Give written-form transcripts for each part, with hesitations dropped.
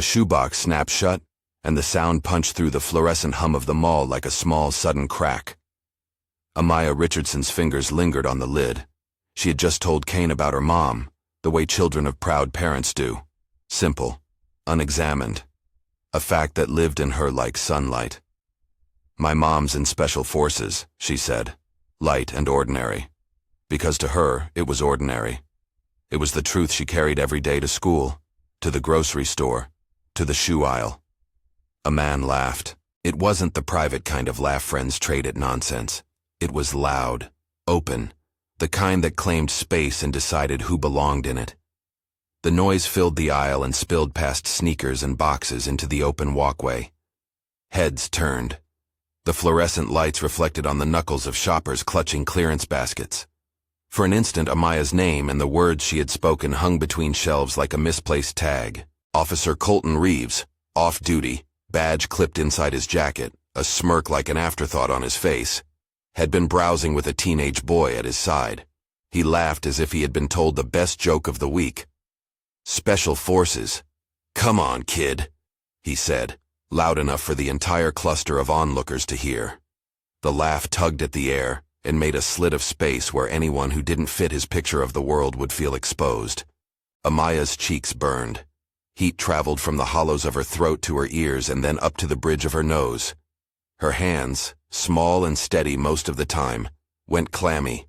shoebox snapped shut, and the sound punched through the fluorescent hum of the mall like a small, sudden crack. Amaya Richardson's fingers lingered on the lid. She had just told Kane about her mom, the way children of proud parents do. Simple, unexamined. A fact that lived in her like sunlight. "My mom's in Special Forces," she said, light and ordinary. Because to her, it was ordinary. It was the truth she carried every day to school, to the grocery store, to the shoe aisle. A man laughed. It wasn't the private kind of laugh friends trade at nonsense. It was loud, open, the kind that claimed space and decided who belonged in it. The noise filled the aisle and spilled past sneakers and boxes into the open walkway. Heads turned. The fluorescent lights reflected on the knuckles of shoppers clutching clearance baskets. For an instant, Amaya's name and the words she had spoken hung between shelves like a misplaced tag. Officer Colton Reeves, off duty, badge clipped inside his jacket, a smirk like an afterthought on his face, had been browsing with a teenage boy at his side. He laughed as if he had been told the best joke of the week. "Special Forces. Come on, kid," he said, loud enough for the entire cluster of onlookers to hear. The laugh tugged at the air and made a slit of space where anyone who didn't fit his picture of the world would feel exposed. Amaya's cheeks burned. Heat traveled from the hollows of her throat to her ears and then up to the bridge of her nose. Her hands, small and steady most of the time, went clammy.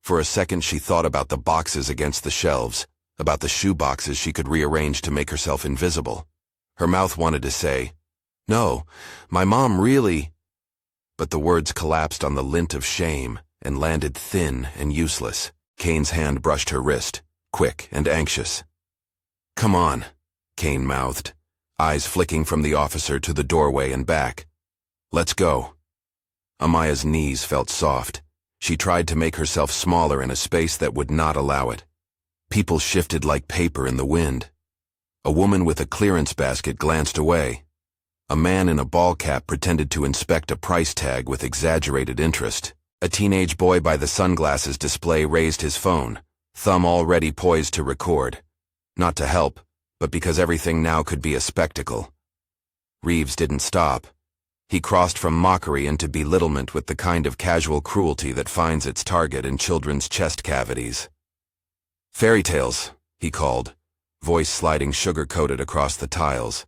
For a second she thought about the boxes against the shelves, about the shoe boxes she could rearrange to make herself invisible. Her mouth wanted to say, "No, my mom really—" but the words collapsed on the lint of shame and landed thin and useless. Kane's hand brushed her wrist, quick and anxious. "Come on," Kane mouthed, eyes flicking from the officer to the doorway and back. "Let's go." Amaya's knees felt soft. She tried to make herself smaller in a space that would not allow it. People shifted like paper in the wind. A woman with a clearance basket glanced away. A man in a ball cap pretended to inspect a price tag with exaggerated interest. A teenage boy by the sunglasses display raised his phone, thumb already poised to record. Not to help, but because everything now could be a spectacle. Reeves didn't stop. He crossed from mockery into belittlement with the kind of casual cruelty that finds its target in children's chest cavities. "Fairy tales," he called, voice sliding sugar-coated across the tiles.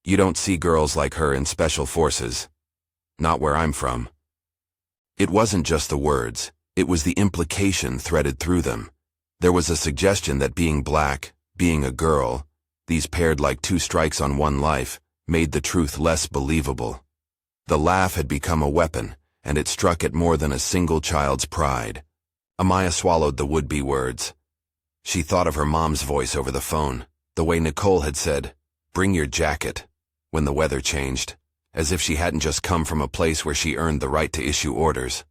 "You don't see girls like her in Special Forces. Not where I'm from." It wasn't just the words, it was the implication threaded through them. There was a suggestion that being black, being a girl, these paired like two strikes on one life, made the truth less believable. The laugh had become a weapon, and it struck at more than a single child's pride. Amaya swallowed the would-be words. She thought of her mom's voice over the phone, the way Nicole had said, "Bring your jacket," when the weather changed, as if she hadn't just come from a place where she earned the right to issue orders.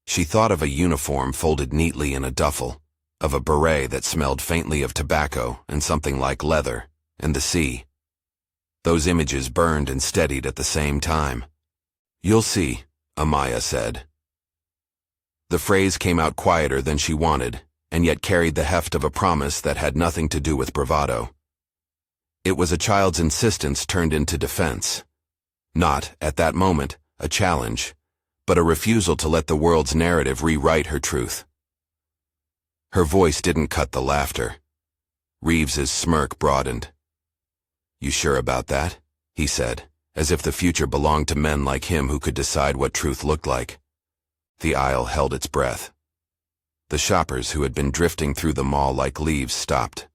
She thought of a uniform folded neatly in a duffel, of a beret that smelled faintly of tobacco and something like leather, and the sea. Those images burned and steadied at the same time. "You'll see," Amaya said. The phrase came out quieter than she wanted, and yet carried the heft of a promise that had nothing to do with bravado. It was a child's insistence turned into defense. Not, at that moment, a challenge, but a refusal to let the world's narrative rewrite her truth. Her voice didn't cut the laughter. Reeves's smirk broadened. "You sure about that?" he said, as if the future belonged to men like him who could decide what truth looked like. The aisle held its breath. The shoppers who had been drifting through the mall like leaves stopped.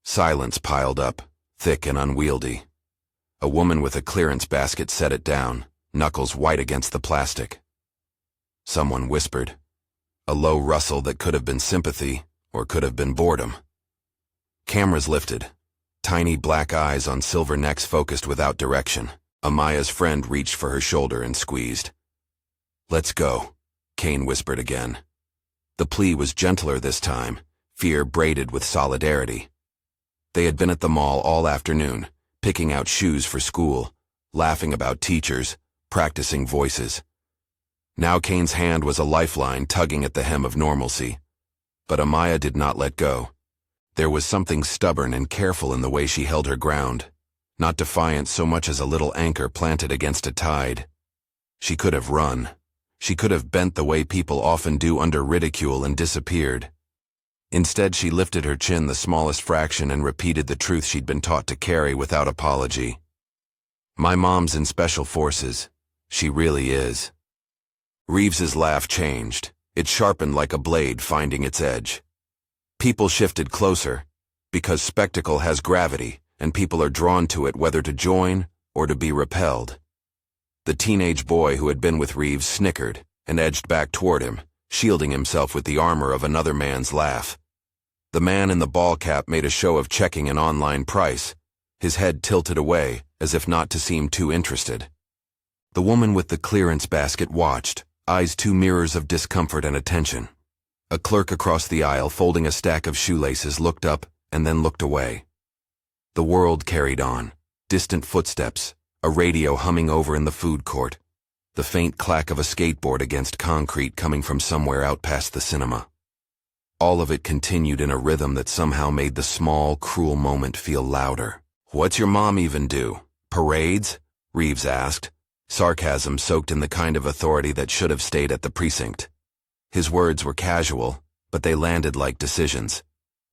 Silence piled up, thick and unwieldy. A woman with a clearance basket set it down, knuckles white against the plastic. Someone whispered. A low rustle that could have been sympathy, or could have been boredom. Cameras lifted. Tiny black eyes on silver necks focused without direction. Amaya's friend reached for her shoulder and squeezed. "Let's go," Kane whispered again. The plea was gentler this time, fear braided with solidarity. They had been at the mall all afternoon, picking out shoes for school, laughing about teachers, practicing voices. Now Kane's hand was a lifeline tugging at the hem of normalcy. But Amaya did not let go. There was something stubborn and careful in the way she held her ground. not defiant so much as a little anchor planted against a tide. She could have run. She could have bent the way people often do under ridicule and disappeared. Instead, she lifted her chin the smallest fraction and repeated the truth she'd been taught to carry without apology. My mom's in Special Forces. She really is. Reeves's laugh changed. It sharpened like a blade finding its edge. People shifted closer, because spectacle has gravity, and people are drawn to it whether to join or to be repelled. The teenage boy who had been with Reeves snickered and edged back toward him, shielding himself with the armor of another man's laugh. The man in the ball cap made a show of checking an online price, his head tilted away as if not to seem too interested. The woman with the clearance basket watched, eyes two mirrors of discomfort and attention. A clerk across the aisle folding a stack of shoelaces looked up and then looked away. The world carried on. Distant footsteps, a radio humming over in the food court, the faint clack of a skateboard against concrete coming from somewhere out past the cinema. All of it continued in a rhythm that somehow made the small, cruel moment feel louder. "What's your mom even do? Parades?" Reeves asked, sarcasm soaked in the kind of authority that should have stayed at the precinct. His words were casual, but they landed like decisions.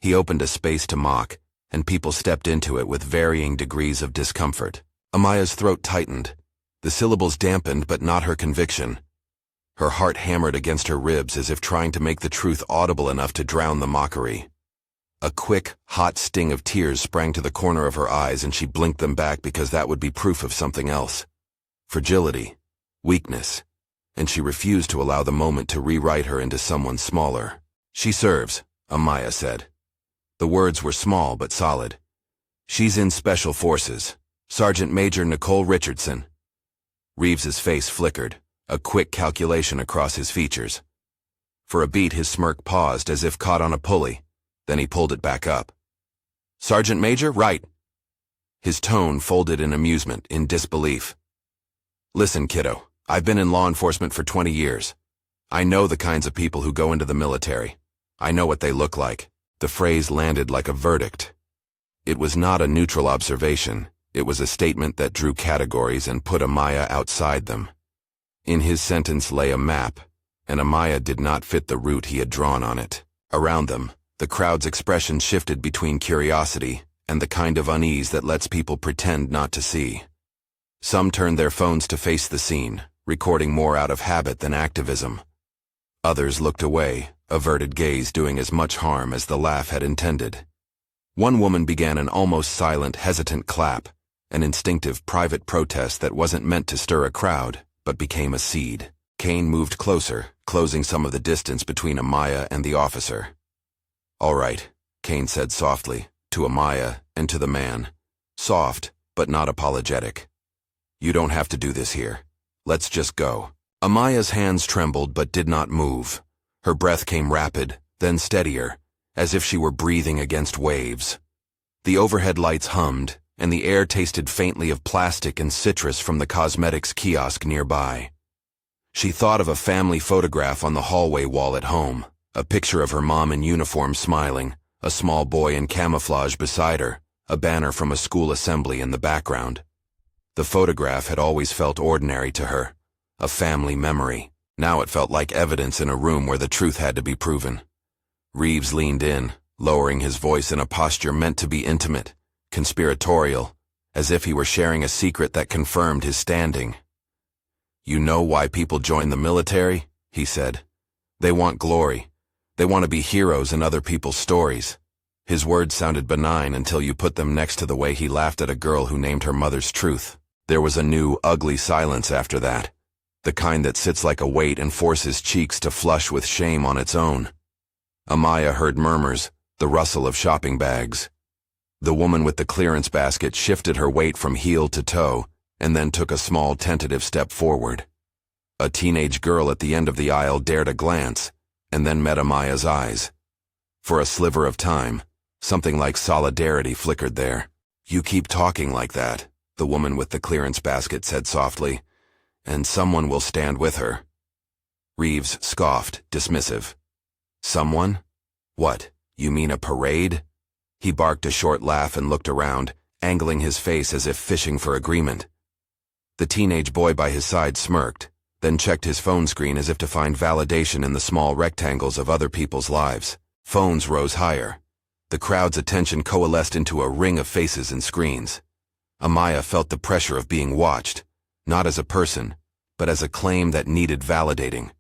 He opened a space to mock, and people stepped into it with varying degrees of discomfort. Amaya's throat tightened. The syllables dampened, but not her conviction. Her heart hammered against her ribs as if trying to make the truth audible enough to drown the mockery. A quick, hot sting of tears sprang to the corner of her eyes, and she blinked them back because that would be proof of something else. Fragility, weakness, and she refused to allow the moment to rewrite her into someone smaller. "She serves," Amaya said. The words were small but solid. "She's in Special Forces. Sergeant Major Nicole Richardson." Reeves's face flickered, a quick calculation across his features. For a beat his smirk paused as if caught on a pulley, then he pulled it back up. "Sergeant Major, right." His tone folded in amusement, in disbelief. "Listen, kiddo, I've been in law enforcement for 20 years. I know the kinds of people who go into the military. I know what they look like." The phrase landed like a verdict. It was not a neutral observation. It was a statement that drew categories and put Amaya outside them. In his sentence lay a map, and Amaya did not fit the route he had drawn on it. Around them, the crowd's expression shifted between curiosity and the kind of unease that lets people pretend not to see. Some turned their phones to face the scene, recording more out of habit than activism. Others looked away, averted gaze doing as much harm as the laugh had intended. One woman began an almost silent, hesitant clap, an instinctive private protest that wasn't meant to stir a crowd, but became a seed. Kane moved closer, closing some of the distance between Amaya and the officer. "All right," Kane said softly, to Amaya and to the man. Soft, but not apologetic. "You don't have to do this here. Let's just go." Amaya's hands trembled but did not move. Her breath came rapid, then steadier, as if she were breathing against waves. The overhead lights hummed, and the air tasted faintly of plastic and citrus from the cosmetics kiosk nearby. She thought of a family photograph on the hallway wall at home, a picture of her mom in uniform smiling, a small boy in camouflage beside her, a banner from a school assembly in the background. The photograph had always felt ordinary to her, a family memory. Now it felt like evidence in a room where the truth had to be proven. Reeves leaned in, lowering his voice in a posture meant to be intimate, conspiratorial, as if he were sharing a secret that confirmed his standing. "You know why people join the military?" he said. "They want glory. They want to be heroes in other people's stories." His words sounded benign until you put them next to the way he laughed at a girl who named her mother's truth. There was a new, ugly silence after that, the kind that sits like a weight and forces cheeks to flush with shame on its own. Amaya heard murmurs, the rustle of shopping bags. The woman with the clearance basket shifted her weight from heel to toe, and then took a small tentative step forward. A teenage girl at the end of the aisle dared a glance, and then met Amaya's eyes. For a sliver of time, something like solidarity flickered there. "You keep talking like that," the woman with the clearance basket said softly, "and someone will stand with her." Reeves scoffed, dismissive. "Someone? What, you mean a parade?" He barked a short laugh and looked around, angling his face as if fishing for agreement. The teenage boy by his side smirked, then checked his phone screen as if to find validation in the small rectangles of other people's lives. Phones rose higher. The crowd's attention coalesced into a ring of faces and screens. Amaya felt the pressure of being watched, not as a person, but as a claim that needed validating.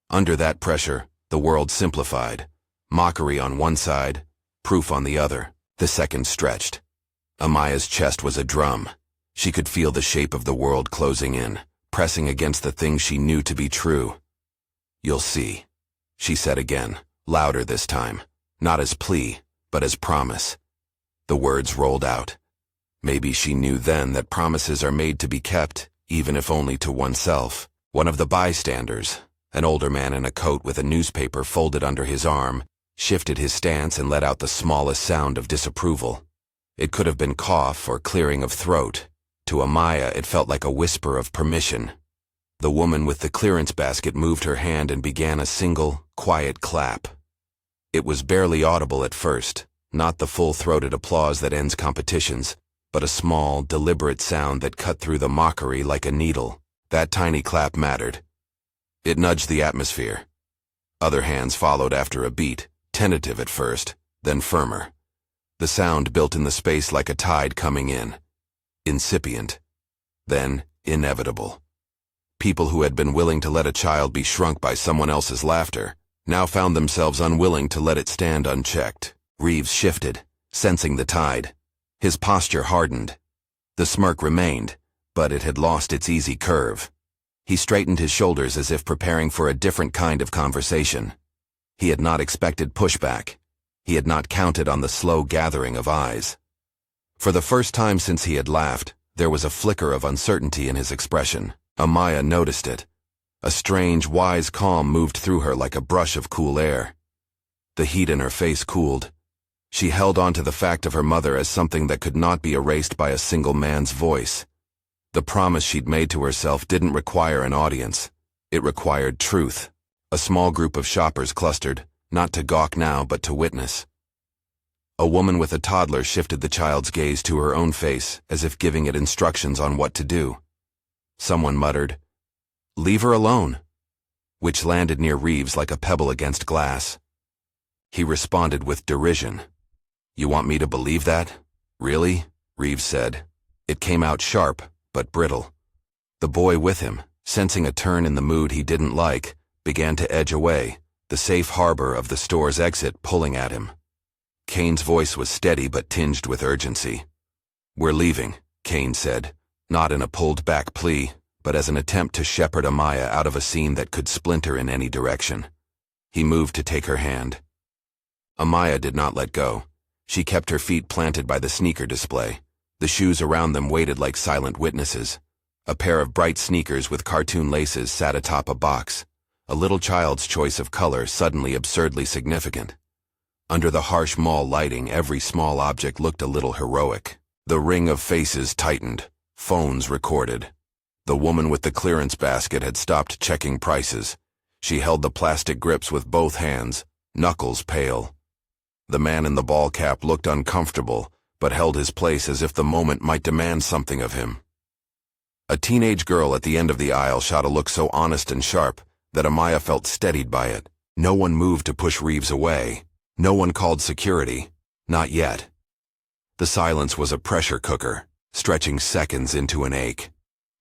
Under that pressure, the world simplified. Mockery on one side, proof on the other. The seconds stretched. Amaya's chest was a drum. She could feel the shape of the world closing in, pressing against the things she knew to be true. "You'll see," she said again, louder this time, not as plea, but as promise. The words rolled out. Maybe she knew then that promises are made to be kept, even if only to oneself. One of the bystanders, an older man in a coat with a newspaper folded under his arm, shifted his stance and let out the smallest sound of disapproval. It could have been cough or clearing of throat. To Amaya, it felt like a whisper of permission. The woman with the clearance basket moved her hand and began a single, quiet clap. It was barely audible at first, not the full-throated applause that ends competitions, but a small, deliberate sound that cut through the mockery like a needle. That tiny clap mattered. It nudged the atmosphere. Other hands followed after a beat, tentative at first, then firmer. The sound built in the space like a tide coming in. Incipient. Then inevitable. People who had been willing to let a child be shrunk by someone else's laughter now found themselves unwilling to let it stand unchecked. Reeves shifted, sensing the tide. His posture hardened. The smirk remained, but it had lost its easy curve. He straightened his shoulders as if preparing for a different kind of conversation. He had not expected pushback. He had not counted on the slow gathering of eyes. For the first time since he had laughed, there was a flicker of uncertainty in his expression. Amaya noticed it. A strange, wise calm moved through her like a brush of cool air. The heat in her face cooled. She held on to the fact of her mother as something that could not be erased by a single man's voice. The promise she'd made to herself didn't require an audience. It required truth. A small group of shoppers clustered, not to gawk now but to witness. A woman with a toddler shifted the child's gaze to her own face, as if giving it instructions on what to do. Someone muttered, "Leave her alone," which landed near Reeves like a pebble against glass. He responded with derision. "You want me to believe that? Really?" Reeves said. It came out sharp, but brittle. The boy with him, sensing a turn in the mood he didn't like, began to edge away, the safe harbor of the store's exit pulling at him. Kane's voice was steady but tinged with urgency. "We're leaving," Kane said, not in a pulled-back plea, but as an attempt to shepherd Amaya out of a scene that could splinter in any direction. He moved to take her hand. Amaya did not let go. She kept her feet planted by the sneaker display. The shoes around them waited like silent witnesses. A pair of bright sneakers with cartoon laces sat atop a box, a little child's choice of color suddenly absurdly significant. Under the harsh mall lighting, every small object looked a little heroic. The ring of faces tightened. Phones recorded. The woman with the clearance basket had stopped checking prices. She held the plastic grips with both hands, knuckles pale. The man in the ball cap looked uncomfortable, but held his place as if the moment might demand something of him. A teenage girl at the end of the aisle shot a look so honest and sharp that Amaya felt steadied by it. No one moved to push Reeves away. No one called security. Not yet. The silence was a pressure cooker, stretching seconds into an ache.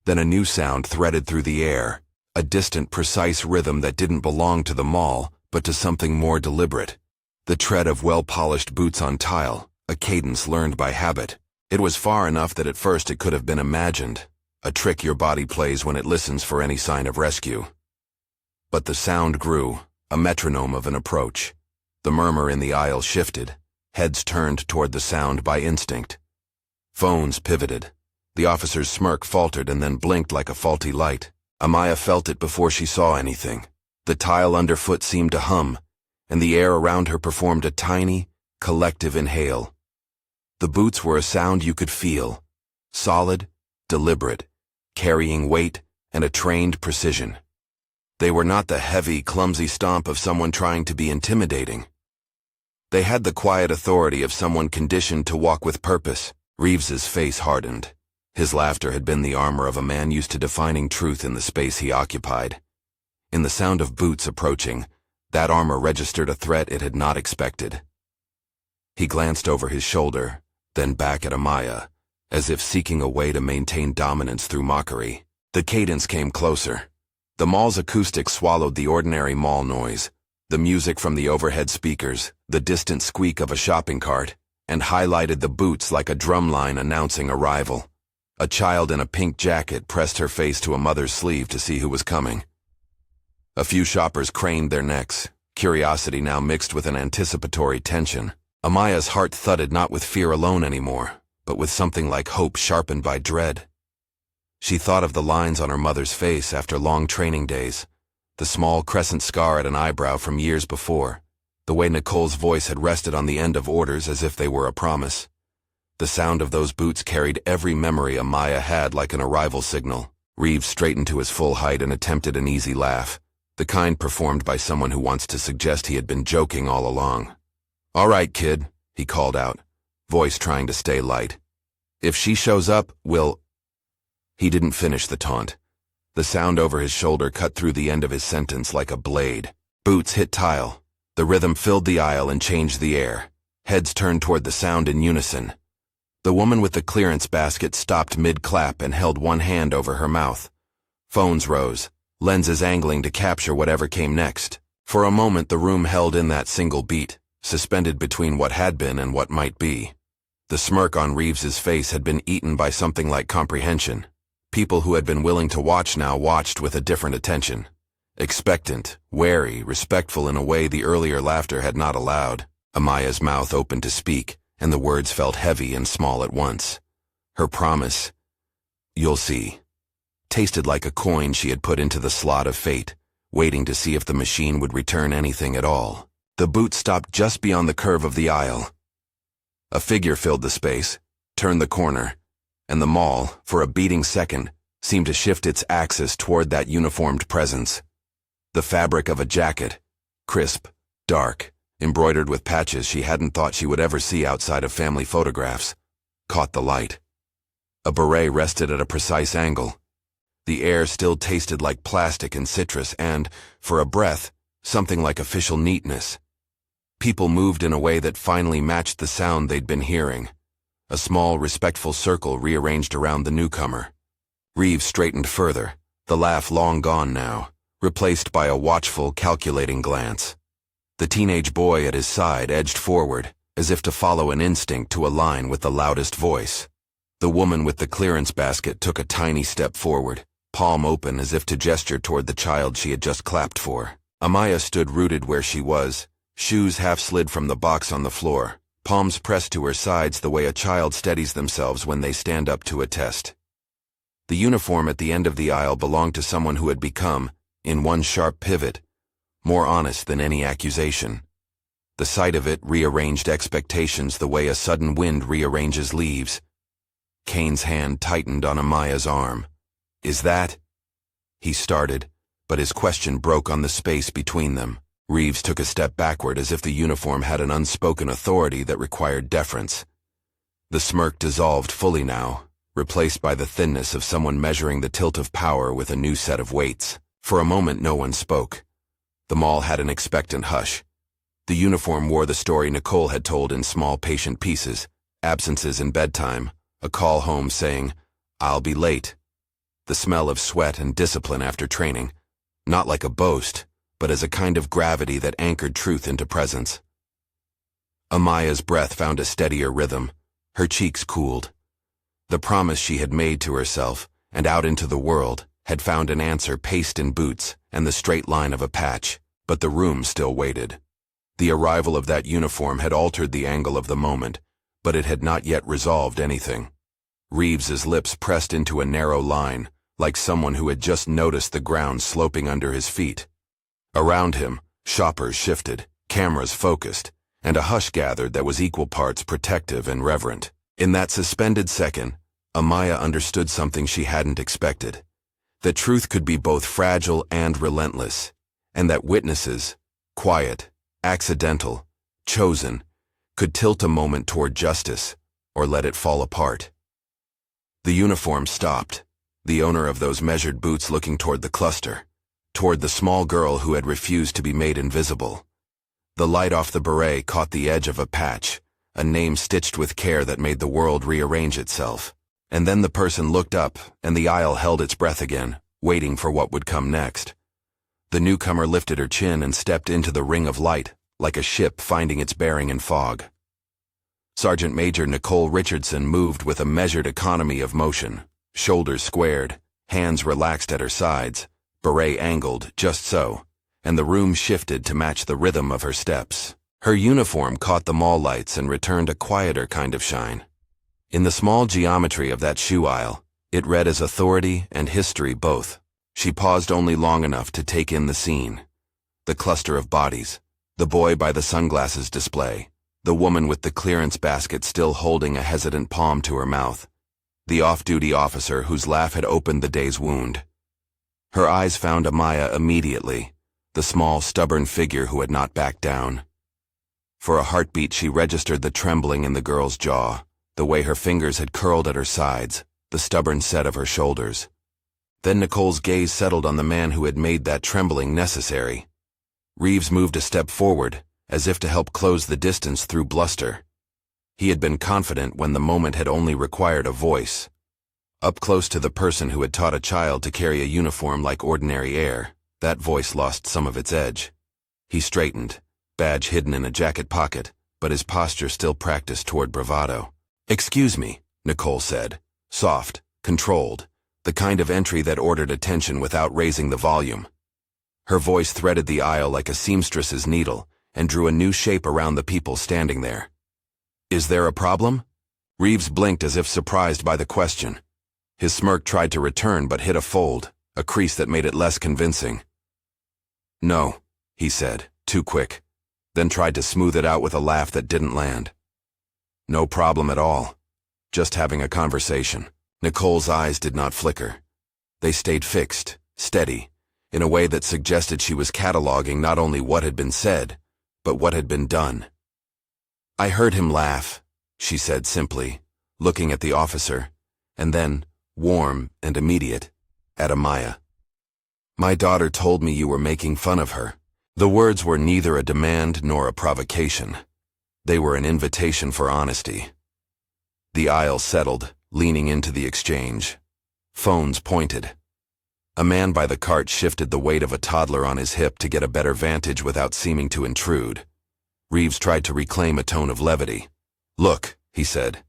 Then a new sound threaded through the air, a distant, precise rhythm that didn't belong to the mall, but to something more deliberate. The tread of well-polished boots on tile, a cadence learned by habit. It was far enough that at first it could have been imagined, a trick your body plays when it listens for any sign of rescue. But the sound grew, a metronome of an approach. The murmur in the aisle shifted, heads turned toward the sound by instinct. Phones pivoted. The officer's smirk faltered and then blinked like a faulty light. Amaya felt it before she saw anything. The tile underfoot seemed to hum, and the air around her performed a tiny, collective inhale. The boots were a sound you could feel, solid, deliberate, carrying weight and a trained precision. They were not the heavy, clumsy stomp of someone trying to be intimidating. They had the quiet authority of someone conditioned to walk with purpose, Reeves's face hardened. His laughter had been the armor of a man used to defining truth in the space he occupied. In the sound of boots approaching, that armor registered a threat it had not expected. He glanced over his shoulder, then back at Amaya, as if seeking a way to maintain dominance through mockery. The cadence came closer. The mall's acoustics swallowed the ordinary mall noise, the music from the overhead speakers, the distant squeak of a shopping cart, and highlighted the boots like a drumline announcing arrival. A child in a pink jacket pressed her face to a mother's sleeve to see who was coming. A few shoppers craned their necks, curiosity now mixed with an anticipatory tension. Amaya's heart thudded not with fear alone anymore, but with something like hope sharpened by dread. She thought of the lines on her mother's face after long training days, the small crescent scar at an eyebrow from years before, the way Nicole's voice had rested on the end of orders as if they were a promise. The sound of those boots carried every memory Amaya had like an arrival signal. Reeves straightened to his full height and attempted an easy laugh, the kind performed by someone who wants to suggest he had been joking all along. "All right, kid," he called out, voice trying to stay light. "If she shows up, we'll—" He didn't finish the taunt. The sound over his shoulder cut through the end of his sentence like a blade. Boots hit tile. The rhythm filled the aisle and changed the air. Heads turned toward the sound in unison. The woman with the clearance basket stopped mid-clap and held one hand over her mouth. Phones rose, lenses angling to capture whatever came next. For a moment the room held in that single beat, suspended between what had been and what might be. The smirk on Reeves's face had been eaten by something like comprehension. People who had been willing to watch now watched with a different attention. Expectant, wary, respectful in a way the earlier laughter had not allowed. Amaya's mouth opened to speak, and the words felt heavy and small at once. Her promise, "You'll see," tasted like a coin she had put into the slot of fate, waiting to see if the machine would return anything at all. The boot stopped just beyond the curve of the aisle. A figure filled the space, turned the corner, and the mall, for a beating second, seemed to shift its axis toward that uniformed presence. The fabric of a jacket, crisp, dark, embroidered with patches she hadn't thought she would ever see outside of family photographs, caught the light. A beret rested at a precise angle. The air still tasted like plastic and citrus and, for a breath, something like official neatness. People moved in a way that finally matched the sound they'd been hearing. A small, respectful circle rearranged around the newcomer. Reeves straightened further, the laugh long gone now, replaced by a watchful, calculating glance. The teenage boy at his side edged forward, as if to follow an instinct to align with the loudest voice. The woman with the clearance basket took a tiny step forward, palm open as if to gesture toward the child she had just clapped for. Amaya stood rooted where she was, shoes half slid from the box on the floor, palms pressed to her sides the way a child steadies themselves when they stand up to a test. The uniform at the end of the aisle belonged to someone who had become, in one sharp pivot, more honest than any accusation. The sight of it rearranged expectations the way a sudden wind rearranges leaves. Kane's hand tightened on Amaya's arm. "Is that—" He started, but his question broke on the space between them. Reeves took a step backward as if the uniform had an unspoken authority that required deference. The smirk dissolved fully now, replaced by the thinness of someone measuring the tilt of power with a new set of weights. For a moment no one spoke. The mall had an expectant hush. The uniform wore the story Nicole had told in small patient pieces, absences in bedtime, a call home saying, "I'll be late." The smell of sweat and discipline after training, not like a boast, but as a kind of gravity that anchored truth into presence. Amaya's breath found a steadier rhythm. Her cheeks cooled. The promise she had made to herself, and out into the world, had found an answer paced in boots and the straight line of a patch, but the room still waited. The arrival of that uniform had altered the angle of the moment, but it had not yet resolved anything. Reeves's lips pressed into a narrow line, like someone who had just noticed the ground sloping under his feet. Around him, shoppers shifted, cameras focused, and a hush gathered that was equal parts protective and reverent. In that suspended second, Amaya understood something she hadn't expected. That truth could be both fragile and relentless, and that witnesses, quiet, accidental, chosen, could tilt a moment toward justice, or let it fall apart. The uniform stopped, the owner of those measured boots looking toward the cluster, toward the small girl who had refused to be made invisible. The light off the beret caught the edge of a patch, a name stitched with care that made the world rearrange itself. And then the person looked up, and the aisle held its breath again, waiting for what would come next. The newcomer lifted her chin and stepped into the ring of light, like a ship finding its bearing in fog. Sergeant Major Nicole Richardson moved with a measured economy of motion, shoulders squared, hands relaxed at her sides, beret angled just so, and the room shifted to match the rhythm of her steps. Her uniform caught the mall lights and returned a quieter kind of shine. In the small geometry of that shoe aisle, it read as authority and history both. She paused only long enough to take in the scene. The cluster of bodies, the boy by the sunglasses display, the woman with the clearance basket still holding a hesitant palm to her mouth, the off-duty officer whose laugh had opened the day's wound. Her eyes found Amaya immediately, the small, stubborn figure who had not backed down. For a heartbeat she registered the trembling in the girl's jaw, the way her fingers had curled at her sides, the stubborn set of her shoulders. Then Nicole's gaze settled on the man who had made that trembling necessary. Reeves moved a step forward, as if to help close the distance through bluster. He had been confident when the moment had only required a voice. Up close to the person who had taught a child to carry a uniform like ordinary air, that voice lost some of its edge. He straightened, badge hidden in a jacket pocket, but his posture still practiced toward bravado. "Excuse me," Nicole said, soft, controlled, the kind of entry that ordered attention without raising the volume. Her voice threaded the aisle like a seamstress's needle and drew a new shape around the people standing there. "Is there a problem?" Reeves blinked as if surprised by the question. His smirk tried to return but hit a fold, a crease that made it less convincing. "No," he said, too quick, then tried to smooth it out with a laugh that didn't land. "No problem at all. Just having a conversation." Nicole's eyes did not flicker. They stayed fixed, steady, in a way that suggested she was cataloging not only what had been said, but what had been done. "I heard him laugh," she said simply, looking at the officer, and then, warm and immediate, at Amaya. "My daughter told me you were making fun of her." The words were neither a demand nor a provocation. They were an invitation for honesty. The aisle settled, leaning into the exchange. Phones pointed. A man by the cart shifted the weight of a toddler on his hip to get a better vantage without seeming to intrude. Reeves tried to reclaim a tone of levity. "Look," he said,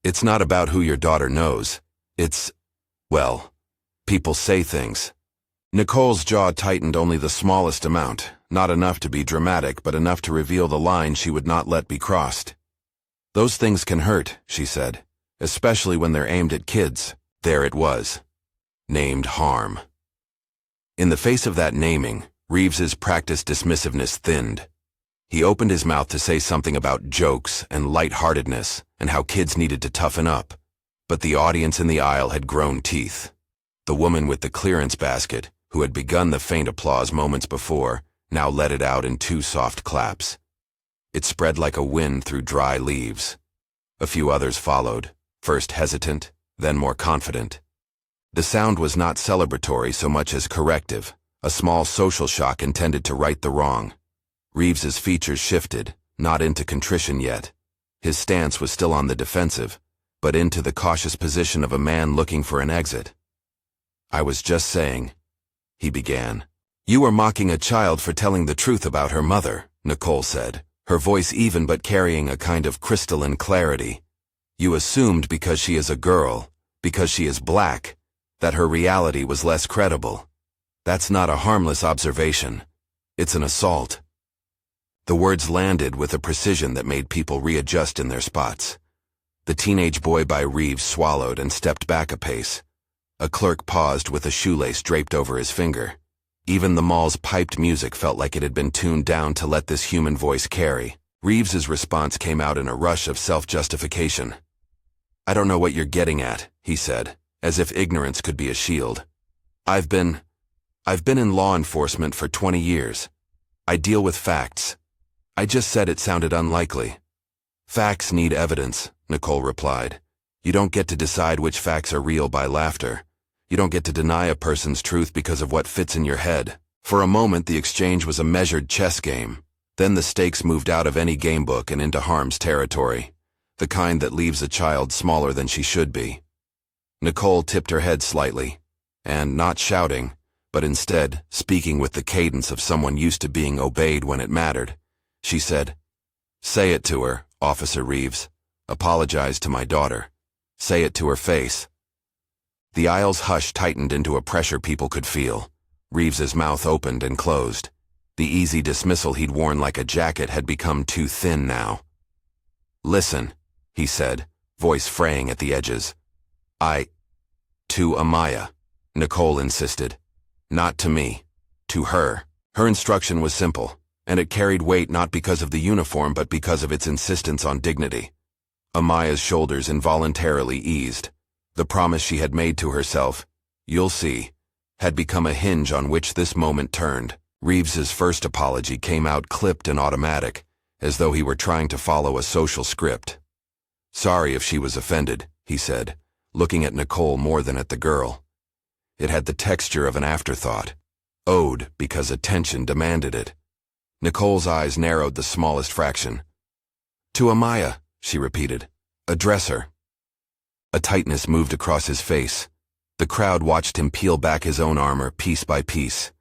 "it's not about who your daughter knows. Well, people say things." Nicole's jaw tightened only the smallest amount, not enough to be dramatic, but enough to reveal the line she would not let be crossed. "Those things can hurt," she said, "especially when they're aimed at kids." There it was. Named harm. In the face of that naming, Reeves's practiced dismissiveness thinned. He opened his mouth to say something about jokes and lightheartedness and how kids needed to toughen up, but the audience in the aisle had grown teeth. The woman with the clearance basket, who had begun the faint applause moments before, now let it out in two soft claps. It spread like a wind through dry leaves. A few others followed, first hesitant, then more confident. The sound was not celebratory so much as corrective, a small social shock intended to right the wrong. Reeves's features shifted, not into contrition yet. His stance was still on the defensive, but into the cautious position of a man looking for an exit. "I was just saying," he began. "You were mocking a child for telling the truth about her mother," Nicole said, her voice even but carrying a kind of crystalline clarity. "You assumed because she is a girl, because she is black, that her reality was less credible. That's not a harmless observation. It's an assault." The words landed with a precision that made people readjust in their spots. The teenage boy by Reeves swallowed and stepped back a pace. A clerk paused with a shoelace draped over his finger. Even the mall's piped music felt like it had been tuned down to let this human voice carry. Reeves's response came out in a rush of self-justification. "I don't know what you're getting at," he said, as if ignorance could be a shield. I've been in law enforcement for 20 years. I deal with facts. I just said it sounded unlikely. Facts need evidence, Nicole replied. You don't get to decide which facts are real by laughter. You don't get to deny a person's truth because of what fits in your head. For a moment, the exchange was a measured chess game. Then the stakes moved out of any gamebook and into harm's territory, the kind that leaves a child smaller than she should be. Nicole tipped her head slightly, and not shouting, but instead speaking with the cadence of someone used to being obeyed when it mattered, she said, "Say it to her, Officer Reeves. Apologize to my daughter. Say it to her face." The aisle's hush tightened into a pressure people could feel. Reeves's mouth opened and closed. The easy dismissal he'd worn like a jacket had become too thin now. "Listen," he said, voice fraying at the edges. To Amaya," Nicole insisted. "Not to me. To her." Her instruction was simple, and it carried weight not because of the uniform but because of its insistence on dignity. Amaya's shoulders involuntarily eased. The promise she had made to herself, "You'll see," had become a hinge on which this moment turned. Reeves's first apology came out clipped and automatic, as though he were trying to follow a social script. "Sorry if she was offended," he said, looking at Nicole more than at the girl. It had the texture of an afterthought, owed because attention demanded it. Nicole's eyes narrowed the smallest fraction. "To Amaya," she repeated. "Address her." A tightness moved across his face. The crowd watched him peel back his own armor piece by piece.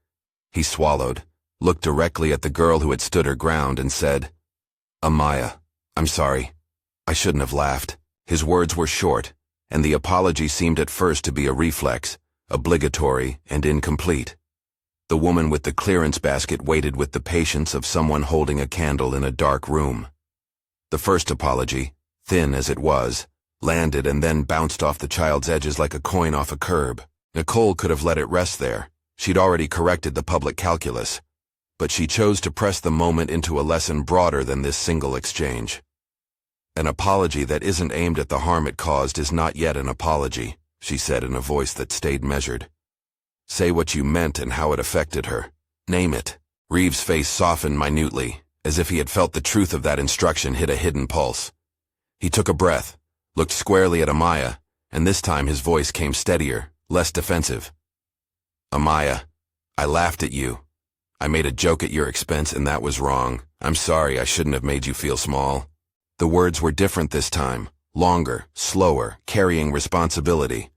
He swallowed, looked directly at the girl who had stood her ground, and said, "Amaya, I'm sorry. I shouldn't have laughed." His words were short, and the apology seemed at first to be a reflex, obligatory and incomplete. The woman with the clearance basket waited with the patience of someone holding a candle in a dark room. The first apology, thin as it was, landed and then bounced off the child's edges like a coin off a curb. Nicole could have let it rest there. She'd already corrected the public calculus. But she chose to press the moment into a lesson broader than this single exchange. "An apology that isn't aimed at the harm it caused is not yet an apology," she said in a voice that stayed measured. "Say what you meant and how it affected her. Name it." Reeves' face softened minutely, as if he had felt the truth of that instruction hit a hidden pulse. He took a breath, looked squarely at Amaya, and this time his voice came steadier, less defensive. "Amaya, I laughed at you. I made a joke at your expense and that was wrong. I'm sorry, I shouldn't have made you feel small." The words were different this time, longer, slower, carrying responsibility.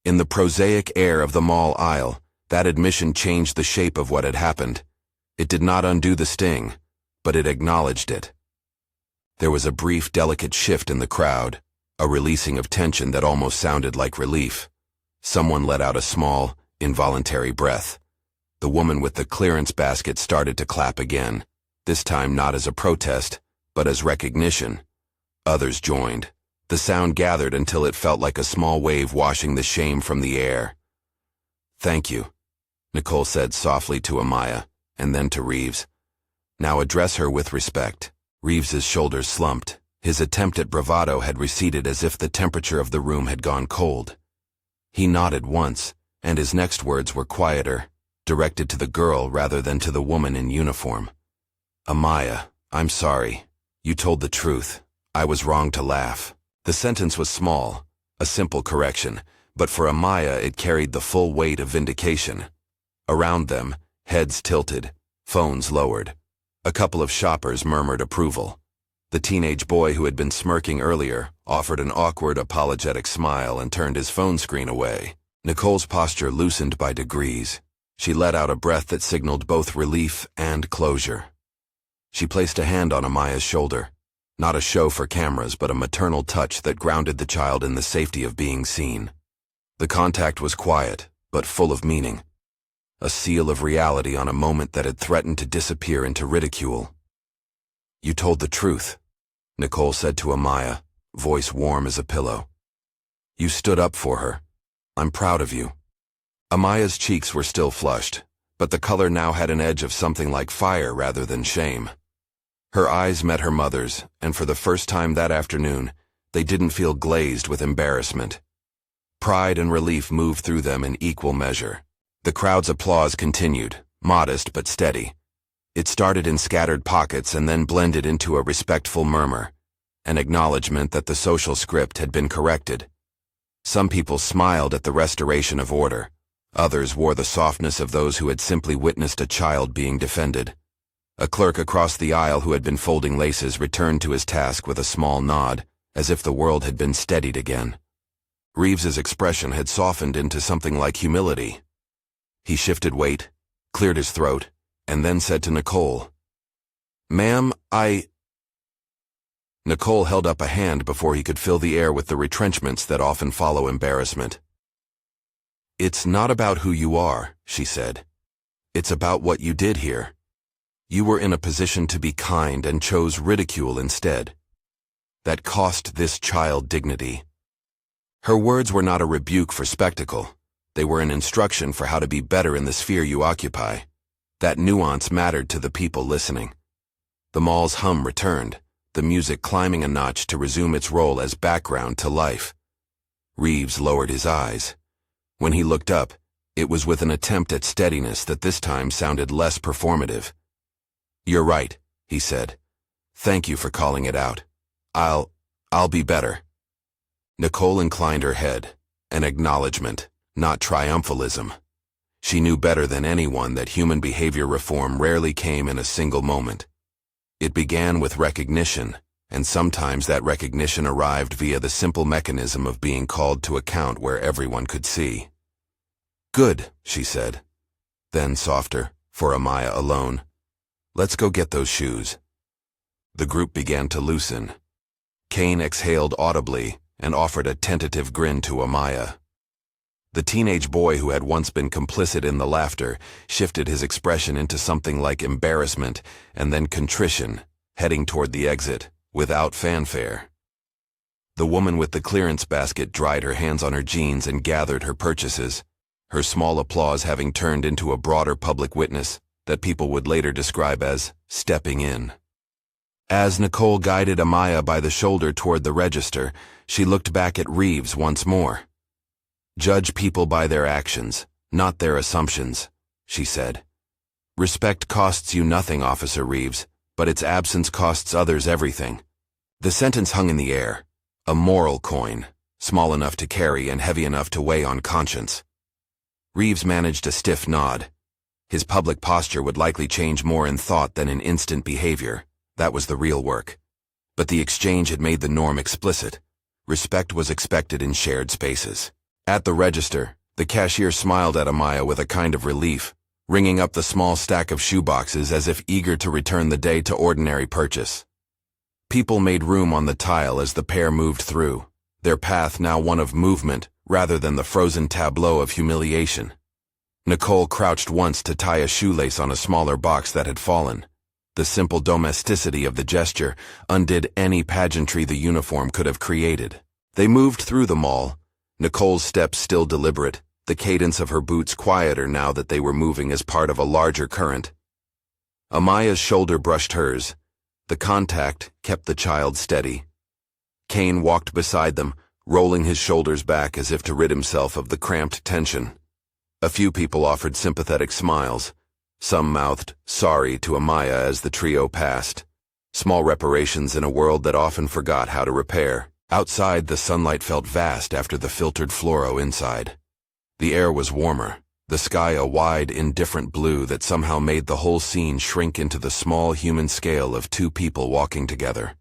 In the prosaic air of the mall aisle, that admission changed the shape of what had happened. It did not undo the sting, but it acknowledged it. There was a brief, delicate shift in the crowd, a releasing of tension that almost sounded like relief. Someone let out a small, involuntary breath. The woman with the clearance basket started to clap again, this time not as a protest, but as recognition. Others joined. The sound gathered until it felt like a small wave washing the shame from the air. "Thank you," Nicole said softly to Amaya, and then to Reeves. "Now address her with respect." Reeves's shoulders slumped. His attempt at bravado had receded as if the temperature of the room had gone cold. He nodded once, and his next words were quieter, directed to the girl rather than to the woman in uniform. "Amaya, I'm sorry. You told the truth. I was wrong to laugh." The sentence was small, a simple correction, but for Amaya it carried the full weight of vindication. Around them, heads tilted, phones lowered. A couple of shoppers murmured approval. The teenage boy who had been smirking earlier offered an awkward, apologetic smile and turned his phone screen away. Nicole's posture loosened by degrees. She let out a breath that signaled both relief and closure. She placed a hand on Amaya's shoulder. Not a show for cameras, but a maternal touch that grounded the child in the safety of being seen. The contact was quiet, but full of meaning. A seal of reality on a moment that had threatened to disappear into ridicule. "You told the truth," Nicole said to Amaya, voice warm as a pillow. "You stood up for her. I'm proud of you." Amaya's cheeks were still flushed, but the color now had an edge of something like fire rather than shame. Her eyes met her mother's, and for the first time that afternoon, they didn't feel glazed with embarrassment. Pride and relief moved through them in equal measure. The crowd's applause continued, modest but steady. It started in scattered pockets and then blended into a respectful murmur. an acknowledgement that the social script had been corrected. Some people smiled at the restoration of order. Others wore the softness of those who had simply witnessed a child being defended. A clerk across the aisle who had been folding laces returned to his task with a small nod, as if the world had been steadied again. Reeves's expression had softened into something like humility. He shifted weight, cleared his throat, and then said to Nicole, "Ma'am, Nicole held up a hand before he could fill the air with the retrenchments that often follow embarrassment. "It's not about who you are," she said. "It's about what you did here. You were in a position to be kind and chose ridicule instead. That cost this child dignity." Her words were not a rebuke for spectacle. They were an instruction for how to be better in the sphere you occupy. That nuance mattered to the people listening. The mall's hum returned, the music climbing a notch to resume its role as background to life. Reeves lowered his eyes. When he looked up, it was with an attempt at steadiness that this time sounded less performative. "You're right," he said. "Thank you for calling it out. I'll be better." Nicole inclined her head, an acknowledgement, not triumphalism. She knew better than anyone that human behavior reform rarely came in a single moment. It began with recognition, and sometimes that recognition arrived via the simple mechanism of being called to account where everyone could see. "Good," she said. Then softer, for Amaya alone, "Let's go get those shoes." The group began to loosen. Kane exhaled audibly and offered a tentative grin to Amaya. The teenage boy who had once been complicit in the laughter shifted his expression into something like embarrassment and then contrition, heading toward the exit, without fanfare. The woman with the clearance basket dried her hands on her jeans and gathered her purchases, her small applause having turned into a broader public witness that people would later describe as stepping in. As Nicole guided Amaya by the shoulder toward the register, she looked back at Reeves once more. "Judge people by their actions, not their assumptions," she said. "Respect costs you nothing, Officer Reeves, but its absence costs others everything." The sentence hung in the air, a moral coin, small enough to carry and heavy enough to weigh on conscience. Reeves managed a stiff nod. His public posture would likely change more in thought than in instant behavior. That was the real work. But the exchange had made the norm explicit. Respect was expected in shared spaces. At the register, the cashier smiled at Amaya with a kind of relief, ringing up the small stack of shoeboxes as if eager to return the day to ordinary purchase. People made room on the tile as the pair moved through, their path now one of movement rather than the frozen tableau of humiliation. Nicole crouched once to tie a shoelace on a smaller box that had fallen. The simple domesticity of the gesture undid any pageantry the uniform could have created. They moved through the mall, Nicole's steps still deliberate, the cadence of her boots quieter now that they were moving as part of a larger current. Amaya's shoulder brushed hers. The contact kept the child steady. Kane walked beside them, rolling his shoulders back as if to rid himself of the cramped tension. A few people offered sympathetic smiles. Some mouthed sorry to Amaya as the trio passed. Small reparations in a world that often forgot how to repair. Outside, the sunlight felt vast after the filtered fluoro inside. The air was warmer, the sky a wide, indifferent blue that somehow made the whole scene shrink into the small human scale of two people walking together.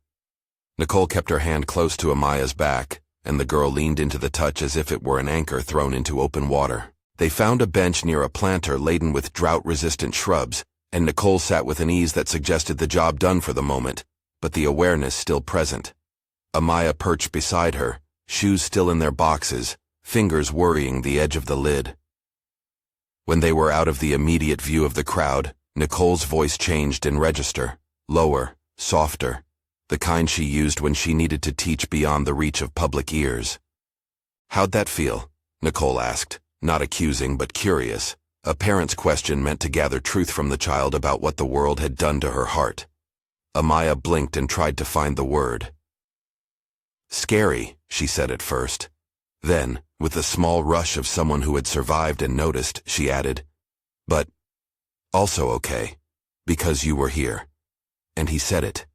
Nicole kept her hand close to Amaya's back, and the girl leaned into the touch as if it were an anchor thrown into open water. They found a bench near a planter laden with drought-resistant shrubs, and Nicole sat with an ease that suggested the job done for the moment, but the awareness still present. Amaya perched beside her, shoes still in their boxes, fingers worrying the edge of the lid. When they were out of the immediate view of the crowd, Nicole's voice changed in register, lower, softer, the kind she used when she needed to teach beyond the reach of public ears. "How'd that feel?" Nicole asked, not accusing but curious, a parent's question meant to gather truth from the child about what the world had done to her heart. Amaya blinked and tried to find the word. "Scary," she said at first. Then, with the small rush of someone who had survived and noticed, she added, "But also okay, because you were here." And he said it.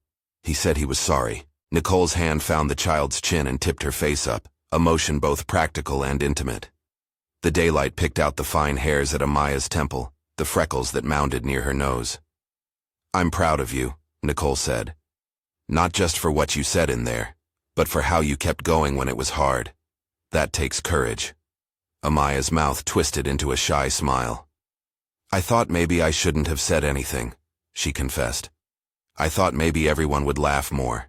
He said he was sorry. Nicole's hand found the child's chin and tipped her face up, a motion both practical and intimate. The daylight picked out the fine hairs at Amaya's temple, the freckles that mounded near her nose. "I'm proud of you," Nicole said. "Not just for what you said in there, but for how you kept going when it was hard. That takes courage." Amaya's mouth twisted into a shy smile. "I thought maybe I shouldn't have said anything," she confessed. "I thought maybe everyone would laugh more."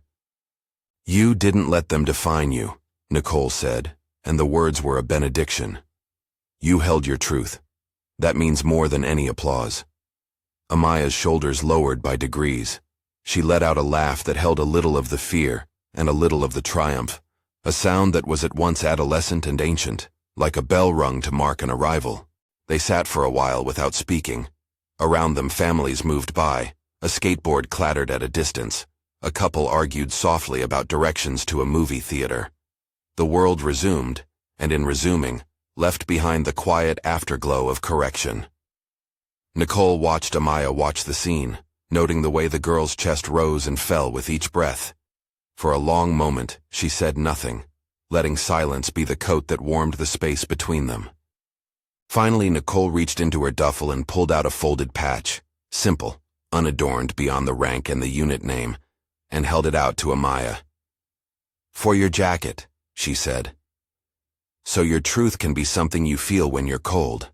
"You didn't let them define you," Nicole said, and the words were a benediction. "You held your truth. That means more than any applause." Amaya's shoulders lowered by degrees. She let out a laugh that held a little of the fear and a little of the triumph, a sound that was at once adolescent and ancient, like a bell rung to mark an arrival. They sat for a while without speaking. Around them families moved by, a skateboard clattered at a distance, a couple argued softly about directions to a movie theater. The world resumed, and in resuming, left behind the quiet afterglow of correction. Nicole watched Amaya watch the scene, noting the way the girl's chest rose and fell with each breath. For a long moment, she said nothing, letting silence be the coat that warmed the space between them. Finally, Nicole reached into her duffel and pulled out a folded patch, simple, unadorned beyond the rank and the unit name, and held it out to Amaya. "For your jacket," she said. "So your truth can be something you feel when you're cold."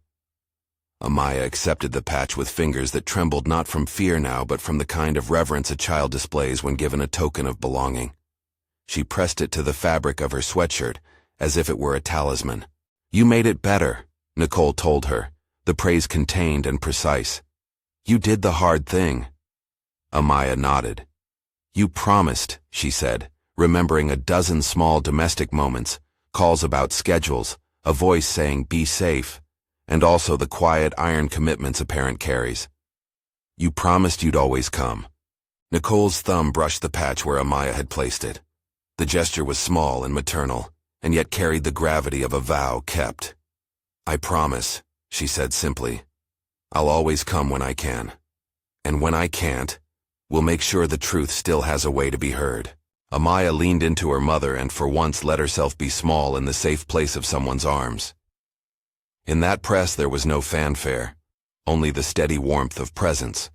Amaya accepted the patch with fingers that trembled not from fear now, but from the kind of reverence a child displays when given a token of belonging. She pressed it to the fabric of her sweatshirt, as if it were a talisman. "You made it better," Nicole told her, the praise contained and precise. "You did the hard thing." Amaya nodded. "You promised," she said, remembering a dozen small domestic moments, calls about schedules, a voice saying, "Be safe," and also the quiet iron commitments a parent carries. "You promised you'd always come." Nicole's thumb brushed the patch where Amaya had placed it. The gesture was small and maternal, and yet carried the gravity of a vow kept. "I promise," she said simply. "I'll always come when I can. And when I can't, we'll make sure the truth still has a way to be heard." Amaya leaned into her mother and for once let herself be small in the safe place of someone's arms. In that press there was no fanfare, only the steady warmth of presence.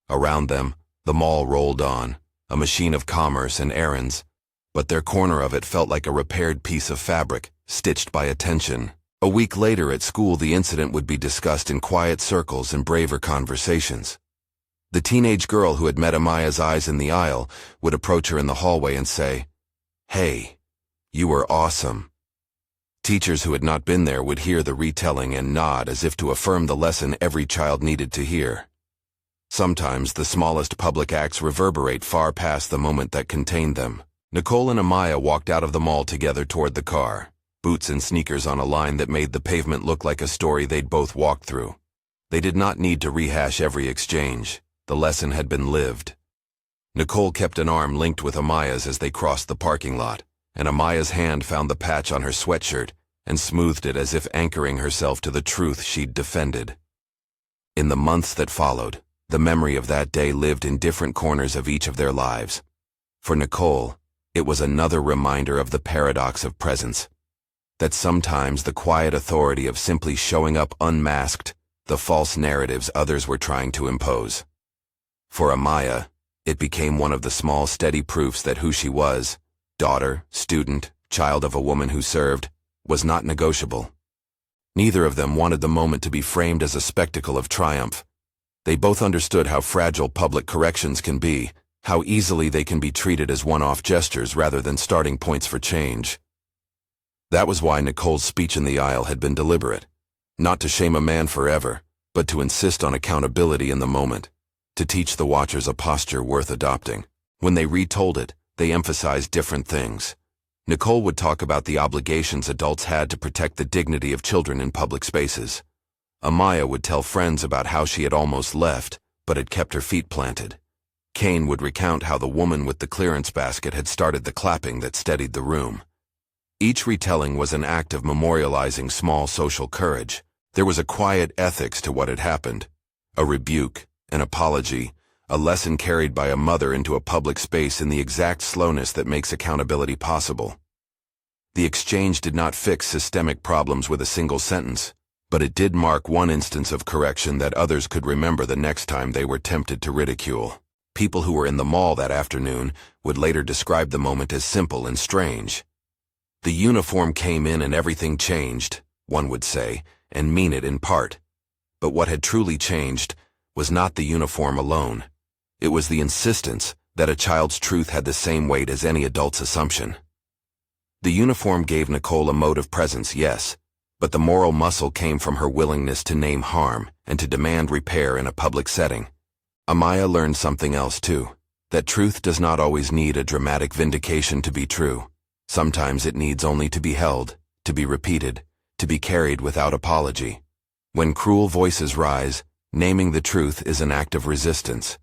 Around them, the mall rolled on, a machine of commerce and errands, but their corner of it felt like a repaired piece of fabric, stitched by attention. A week later at school, the incident would be discussed in quiet circles and braver conversations. The teenage girl who had met Amaya's eyes in the aisle would approach her in the hallway and say, "Hey, you were awesome." Teachers who had not been there would hear the retelling and nod as if to affirm the lesson every child needed to hear. Sometimes the smallest public acts reverberate far past the moment that contained them. Nicole and Amaya walked out of the mall together toward the car, boots and sneakers on a line that made the pavement look like a story they'd both walked through. They did not need to rehash every exchange. The lesson had been lived. Nicole kept an arm linked with Amaya's as they crossed the parking lot, and Amaya's hand found the patch on her sweatshirt and smoothed it as if anchoring herself to the truth she'd defended. In the months that followed, the memory of that day lived in different corners of each of their lives. For Nicole, it was another reminder of the paradox of presence, that sometimes the quiet authority of simply showing up unmasked the false narratives others were trying to impose. For Amaya, it became one of the small, steady proofs that who she was, daughter, student, child of a woman who served, was not negotiable. Neither of them wanted the moment to be framed as a spectacle of triumph. They both understood how fragile public corrections can be, how easily they can be treated as one-off gestures rather than starting points for change. That was why Nicole's speech in the aisle had been deliberate, not to shame a man forever, but to insist on accountability in the moment, to teach the watchers a posture worth adopting. When they retold it, they emphasized different things. Nicole would talk about the obligations adults had to protect the dignity of children in public spaces. Amaya would tell friends about how she had almost left, but had kept her feet planted. Kane would recount how the woman with the clearance basket had started the clapping that steadied the room. Each retelling was an act of memorializing small social courage. There was a quiet ethics to what had happened, a rebuke, an apology, a lesson carried by a mother into a public space in the exact slowness that makes accountability possible. The exchange did not fix systemic problems with a single sentence, but it did mark one instance of correction that others could remember the next time they were tempted to ridicule. People who were in the mall that afternoon would later describe the moment as simple and strange. The uniform came in and everything changed, one would say, and mean it in part. But what had truly changed was not the uniform alone. It was the insistence that a child's truth had the same weight as any adult's assumption. The uniform gave Nicole a mode of presence, yes, but the moral muscle came from her willingness to name harm and to demand repair in a public setting. Amaya learned something else too, that truth does not always need a dramatic vindication to be true. Sometimes it needs only to be held, to be repeated, to be carried without apology. When cruel voices rise, naming the truth is an act of resistance.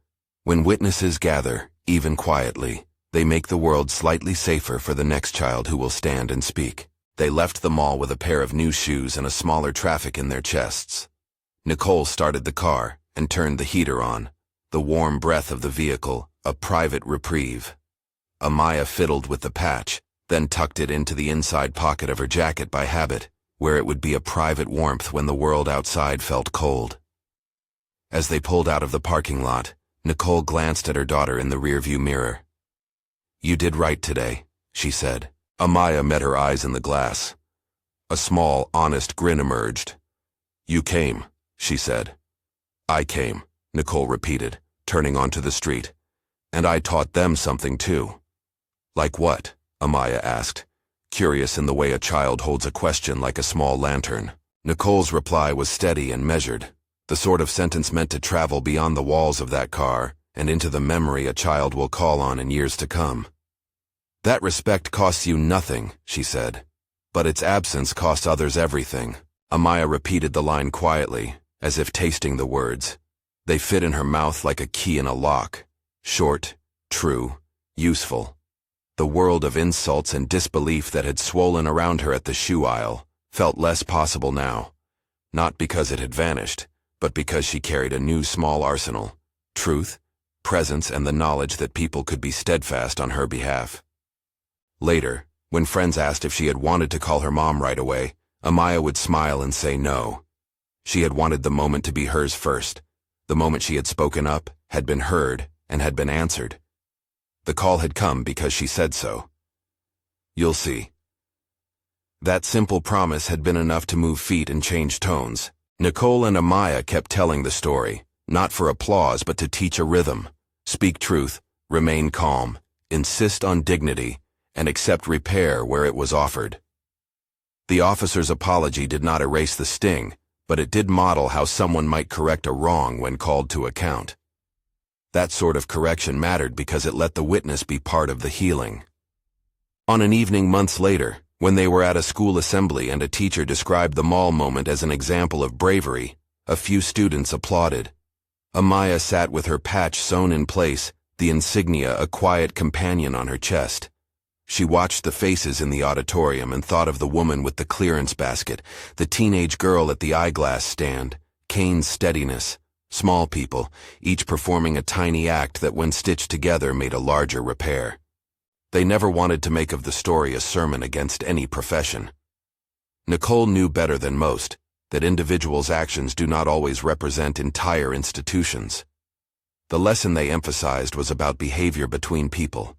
When witnesses gather, even quietly, they make the world slightly safer for the next child who will stand and speak. They left the mall with a pair of new shoes and a smaller traffic in their chests. Nicole started the car and turned the heater on. The warm breath of the vehicle, a private reprieve. Amaya fiddled with the patch, then tucked it into the inside pocket of her jacket by habit, where it would be a private warmth when the world outside felt cold. As they pulled out of the parking lot, Nicole glanced at her daughter in the rearview mirror. "You did right today," she said. Amaya met her eyes in the glass. A small, honest grin emerged. "You came," she said. "I came," Nicole repeated, turning onto the street. "And I taught them something too." "Like what?" Amaya asked, curious in the way a child holds a question like a small lantern. Nicole's reply was steady and measured, the sort of sentence meant to travel beyond the walls of that car and into the memory a child will call on in years to come. "That respect costs you nothing," she said, "but its absence costs others everything." Amaya repeated the line quietly, as if tasting the words. They fit in her mouth like a key in a lock. Short, true, useful. The world of insults and disbelief that had swollen around her at the shoe aisle felt less possible now, not because it had vanished, but because she carried a new small arsenal: truth, presence, and the knowledge that people could be steadfast on her behalf. Later, when friends asked if she had wanted to call her mom right away, Amaya would smile and say no. She had wanted the moment to be hers first. The moment she had spoken up, had been heard, and had been answered. The call had come because she said so. "You'll see." That simple promise had been enough to move feet and change tones. Nicole and Amaya kept telling the story, not for applause but to teach a rhythm. Speak truth, remain calm, insist on dignity, and accept repair where it was offered. The officer's apology did not erase the sting, but it did model how someone might correct a wrong when called to account. That sort of correction mattered because it let the witness be part of the healing. On an evening months later, when they were at a school assembly and a teacher described the mall moment as an example of bravery, a few students applauded. Amaya sat with her patch sewn in place, the insignia a quiet companion on her chest. She watched the faces in the auditorium and thought of the woman with the clearance basket, the teenage girl at the eyeglass stand, Kane's steadiness, small people, each performing a tiny act that when stitched together made a larger repair. They never wanted to make of the story a sermon against any profession. Nicole knew better than most that individuals' actions do not always represent entire institutions. The lesson they emphasized was about behavior between people,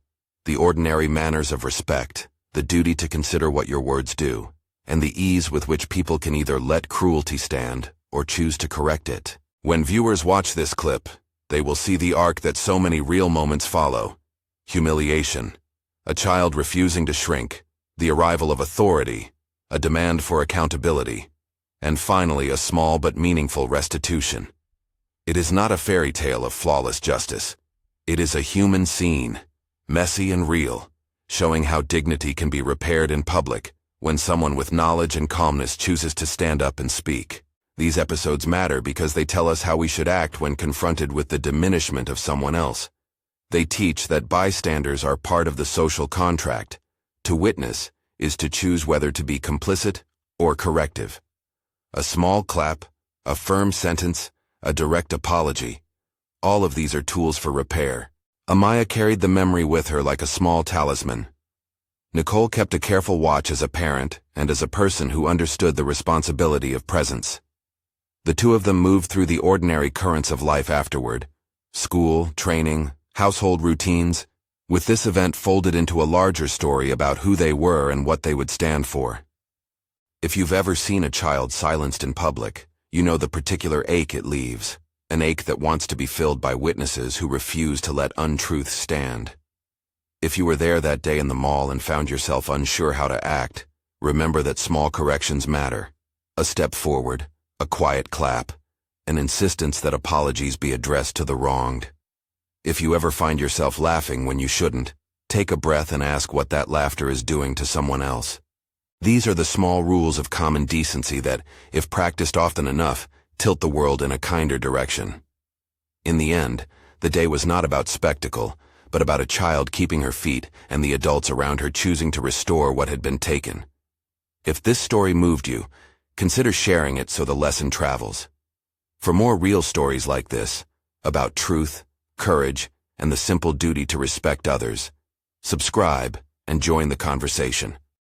the ordinary manners of respect, the duty to consider what your words do, and the ease with which people can either let cruelty stand or choose to correct it. When viewers watch this clip, they will see the arc that so many real moments follow: humiliation, a child refusing to shrink, the arrival of authority, a demand for accountability, and finally a small but meaningful restitution. It is not a fairy tale of flawless justice. It is a human scene, messy and real, showing how dignity can be repaired in public when someone with knowledge and calmness chooses to stand up and speak. These episodes matter because they tell us how we should act when confronted with the diminishment of someone else. They teach that bystanders are part of the social contract. To witness is to choose whether to be complicit or corrective. A small clap, a firm sentence, a direct apology. All of these are tools for repair. Amaya carried the memory with her like a small talisman. Nicole kept a careful watch as a parent and as a person who understood the responsibility of presence. The two of them moved through the ordinary currents of life afterward. School, training, household routines, with this event folded into a larger story about who they were and what they would stand for. If you've ever seen a child silenced in public, you know the particular ache it leaves, an ache that wants to be filled by witnesses who refuse to let untruths stand. If you were there that day in the mall and found yourself unsure how to act, remember that small corrections matter. A step forward, a quiet clap, an insistence that apologies be addressed to the wronged. If you ever find yourself laughing when you shouldn't, take a breath and ask what that laughter is doing to someone else. These are the small rules of common decency that, if practiced often enough, tilt the world in a kinder direction. In the end, the day was not about spectacle, but about a child keeping her feet and the adults around her choosing to restore what had been taken. If this story moved you, consider sharing it so the lesson travels. For more real stories like this, about truth, courage, and the simple duty to respect others, subscribe and join the conversation.